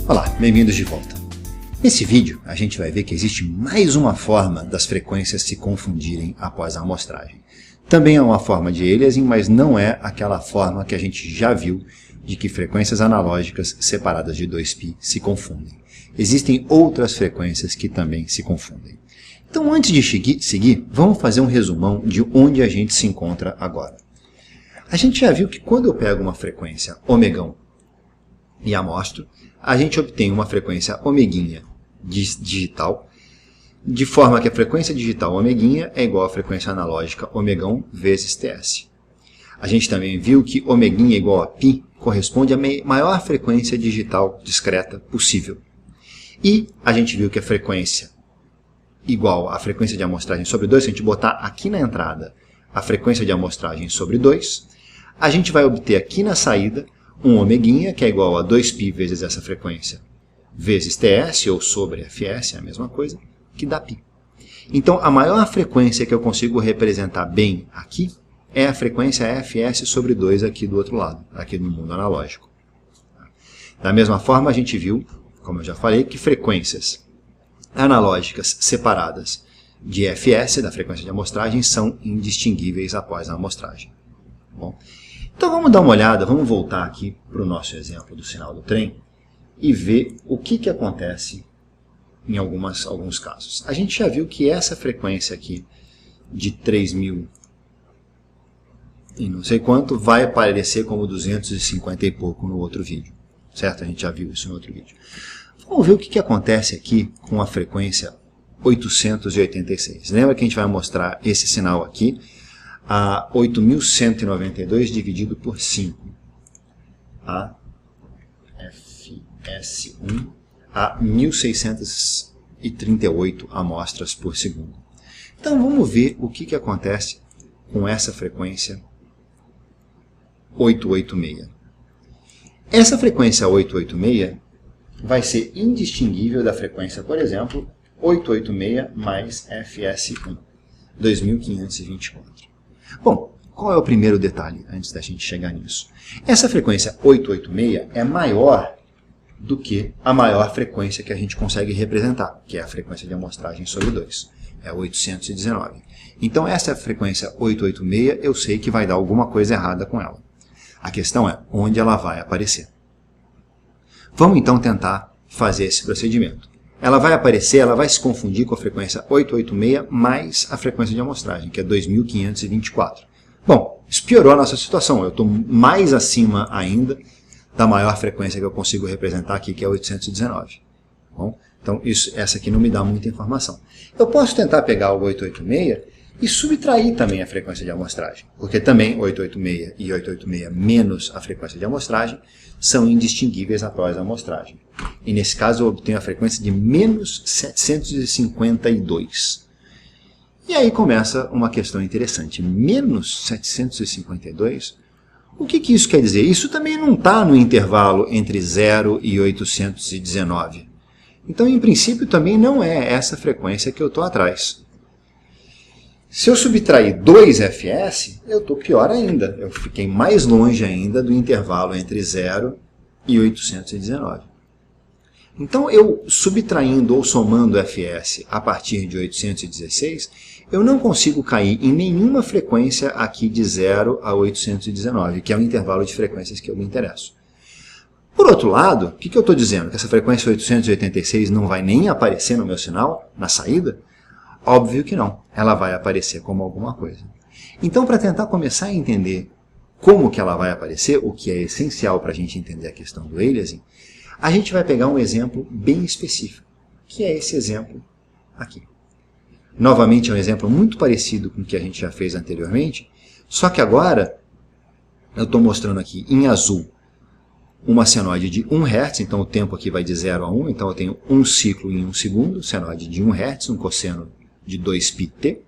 Olá, bem-vindos de volta. Nesse vídeo, a gente vai ver que existe mais uma forma das frequências se confundirem após a amostragem. Também é uma forma de aliasing, mas não é aquela forma que a gente já viu de que frequências analógicas separadas de 2π se confundem. Existem outras frequências que também se confundem. Então, antes de seguir, vamos fazer um resumão de onde a gente se encontra agora. A gente já viu que quando eu pego uma frequência ômegão e amostro, a gente obtém uma frequência omeguinha digital, de forma que a frequência digital omeguinha é igual à frequência analógica omegão vezes TS. A gente também viu que omeguinha igual a π corresponde à maior frequência digital discreta possível. E a gente viu que a frequência igual à frequência de amostragem sobre 2, se a gente botar aqui na entrada a frequência de amostragem sobre 2, a gente vai obter aqui na saída um omeguinha, que é igual a 2π vezes essa frequência, vezes TS, ou sobre Fs, é a mesma coisa, que dá π. Então, a maior frequência que eu consigo representar bem aqui é a frequência Fs sobre 2 aqui do outro lado, aqui no mundo analógico. Da mesma forma, a gente viu, como eu já falei, que frequências analógicas separadas de Fs, da frequência de amostragem, são indistinguíveis após a amostragem. Bom, então vamos dar uma olhada, vamos voltar aqui para o nosso exemplo do sinal do trem e ver o que acontece em alguns casos. A gente já viu que essa frequência aqui de 3000 e não sei quanto vai aparecer como 250 e pouco no outro vídeo. Certo? A gente já viu isso no outro vídeo. Vamos ver o que acontece aqui com a frequência 886. Lembra que a gente vai mostrar esse sinal aqui a 8.192 dividido por 5. A Fs1 a 1.638 amostras por segundo. Então vamos ver o que acontece com essa frequência 886. Essa frequência 886 vai ser indistinguível da frequência, por exemplo, 886 mais Fs1, 2524. Bom, qual é o primeiro detalhe antes da gente chegar nisso? Essa frequência 886 é maior do que a maior frequência que a gente consegue representar, que é a frequência de amostragem sobre 2, é 819. Então essa frequência 886 eu sei que vai dar alguma coisa errada com ela. A questão é onde ela vai aparecer. Vamos então tentar fazer esse procedimento. Ela vai aparecer, ela vai se confundir com a frequência 886 mais a frequência de amostragem, que é 2524. Bom, isso piorou a nossa situação. Eu estou mais acima ainda da maior frequência que eu consigo representar aqui, que é 819. Bom, então essa aqui não me dá muita informação. Eu posso tentar pegar o 886 e subtrair também a frequência de amostragem, porque também 886 e 886 menos a frequência de amostragem são indistinguíveis após a amostragem. E nesse caso eu obtenho a frequência de menos 752. E aí começa uma questão interessante. Menos 752? O que isso quer dizer? Isso também não está no intervalo entre 0 e 819. Então, em princípio, também não é essa frequência que eu estou atrás. Se eu subtrair 2 Fs, eu estou pior ainda. Eu fiquei mais longe ainda do intervalo entre 0 e 819. Então, eu subtraindo ou somando Fs a partir de 816, eu não consigo cair em nenhuma frequência aqui de 0 a 819, que é o intervalo de frequências que eu me interesso. Por outro lado, o que eu estou dizendo? Que essa frequência 886 não vai nem aparecer no meu sinal, na saída? Óbvio que não. Ela vai aparecer como alguma coisa. Então, para tentar começar a entender como que ela vai aparecer, o que é essencial para a gente entender a questão do aliasing, a gente vai pegar um exemplo bem específico, que é esse exemplo aqui. Novamente, é um exemplo muito parecido com o que a gente já fez anteriormente, só que agora eu estou mostrando aqui em azul uma senoide de 1 Hz, então o tempo aqui vai de 0 a 1, então eu tenho um ciclo em 1 segundo, senoide de 1 Hz, um cosseno de 2πt.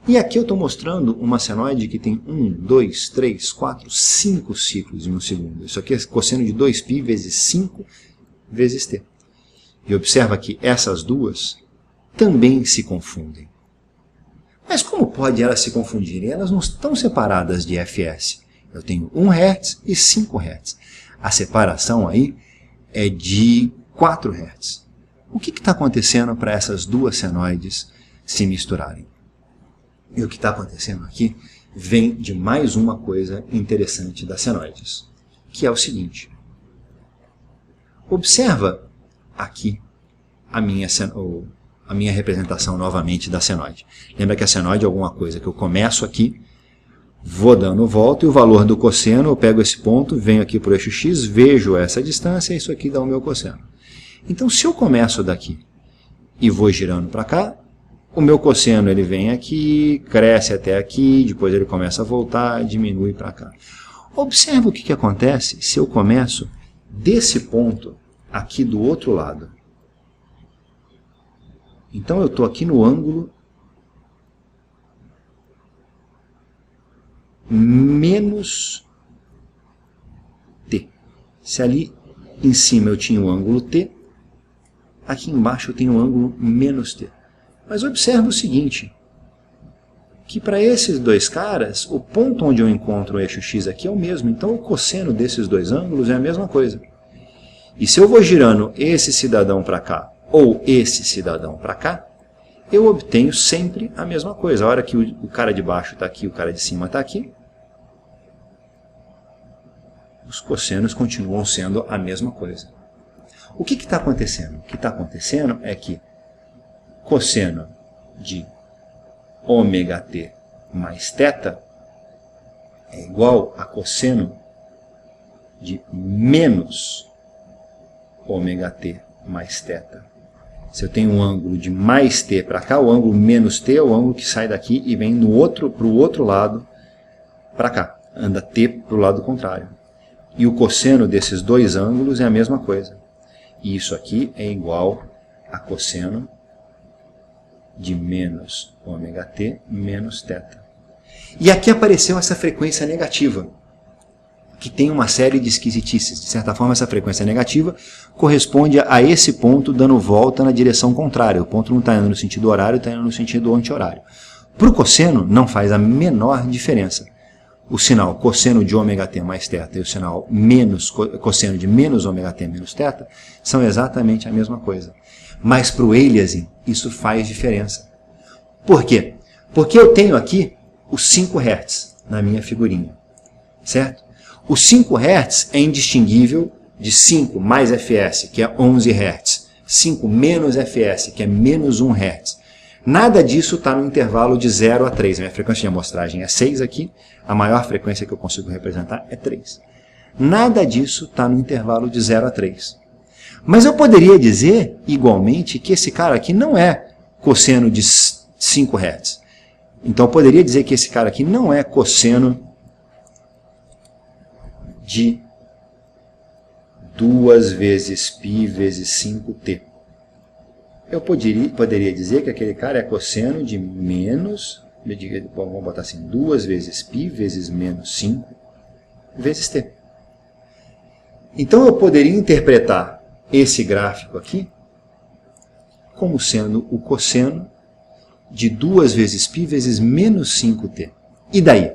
E aqui eu estou mostrando uma senoide que tem 1, 2, 3, 4, 5 ciclos em 1 segundo. Isso aqui é cosseno de 2π vezes 5 vezes t. E observa que essas duas também se confundem. Mas como pode elas se confundirem? Elas não estão separadas de Fs. Eu tenho 1 Hz e 5 Hz. A separação aí é de 4 Hz. O que está acontecendo para essas duas senoides se misturarem? E o que está acontecendo aqui vem de mais uma coisa interessante das senoides, que é o seguinte. Observa aqui a minha representação novamente da senoide. Lembra que a senoide é alguma coisa que eu começo aqui, vou dando volta e o valor do cosseno, eu pego esse ponto, venho aqui para o eixo x, vejo essa distância e isso aqui dá o meu cosseno. Então, se eu começo daqui e vou girando para cá, o meu cosseno ele vem aqui, cresce até aqui, depois ele começa a voltar, diminui para cá. Observa o que acontece se eu começo desse ponto aqui do outro lado. Então, eu estou aqui no ângulo menos t. Se ali em cima eu tinha o ângulo t, aqui embaixo eu tenho o ângulo menos t. Mas observa o seguinte, que para esses dois caras, o ponto onde eu encontro o eixo x aqui é o mesmo. Então o cosseno desses dois ângulos é a mesma coisa. E se eu vou girando esse cidadão para cá, ou esse cidadão para cá, eu obtenho sempre a mesma coisa. A hora que o cara de baixo está aqui, o cara de cima está aqui, os cossenos continuam sendo a mesma coisa. O que está acontecendo? O que está acontecendo é que cosseno de ômega t mais θ é igual a cosseno de menos ômega t mais θ. Se eu tenho um ângulo de mais t para cá, o ôngulo menos t é o ângulo que sai daqui e vem para o outro lado para cá. Anda t para o lado contrário. E o cosseno desses dois ângulos é a mesma coisa. E isso aqui é igual a cosseno de menos ômega t menos θ. E aqui apareceu essa frequência negativa, que tem uma série de esquisitices. De certa forma, essa frequência negativa corresponde a esse ponto dando volta na direção contrária. O ponto não está indo no sentido horário, está indo no sentido anti-horário. Para o cosseno, não faz a menor diferença. O sinal cosseno de ômega t mais θ e o sinal cosseno de menos ômega t menos θ são exatamente a mesma coisa. Mas para o aliasing, isso faz diferença. Por quê? Porque eu tenho aqui os 5 Hz na minha figurinha, certo? Os 5 Hz é indistinguível de 5 mais fs, que é 11 Hz, 5 menos fs, que é menos 1 Hz. Nada disso está no intervalo de 0 a 3. A minha frequência de amostragem é 6 aqui, a maior frequência que eu consigo representar é 3. Nada disso está no intervalo de 0 a 3. Mas eu poderia dizer, igualmente, que esse cara aqui não é cosseno de 5 Hz. Então eu poderia dizer que esse cara aqui não é cosseno de 2 vezes π vezes 5t. Eu poderia dizer que aquele cara é cosseno de menos, vamos botar assim, 2 vezes π vezes menos 5 vezes t. Então eu poderia interpretar esse gráfico aqui como sendo o cosseno de 2 vezes π vezes menos 5t. E daí?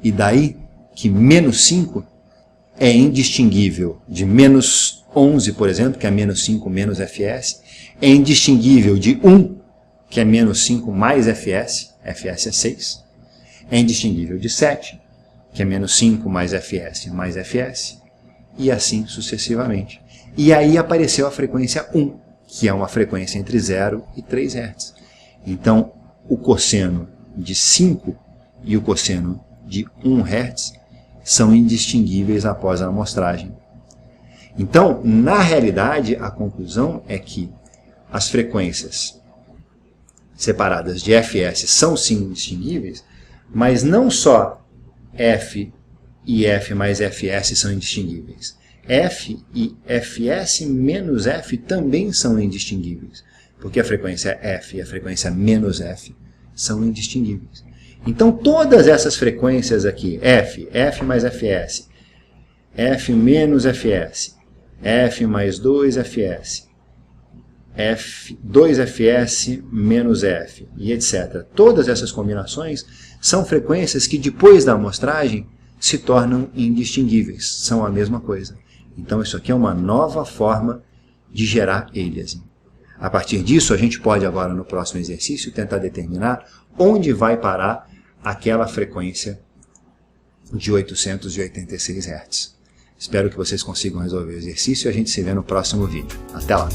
E daí que menos 5 é indistinguível de menos 11, por exemplo, que é menos 5 menos fs, é indistinguível de 1, que é menos 5 mais fs, fs é 6, é indistinguível de 7, que é menos 5 mais fs, e assim sucessivamente. E aí apareceu a frequência 1, que é uma frequência entre 0 e 3 Hz. Então, o cosseno de 5 e o cosseno de 1 Hz são indistinguíveis após a amostragem. Então, na realidade, a conclusão é que as frequências separadas de fs são sim indistinguíveis, mas não só f e f mais fs são indistinguíveis. F e fs menos f também são indistinguíveis, porque a frequência f e a frequência menos f são indistinguíveis. Então, todas essas frequências aqui, f, f mais fs, f menos fs, f mais 2fs, f, 2fs menos f, e etc. Todas essas combinações são frequências que depois da amostragem se tornam indistinguíveis, são a mesma coisa. Então isso aqui é uma nova forma de gerar aliasing. A partir disso, a gente pode agora no próximo exercício tentar determinar onde vai parar aquela frequência de 886 Hz. Espero que vocês consigam resolver o exercício e a gente se vê no próximo vídeo. Até lá!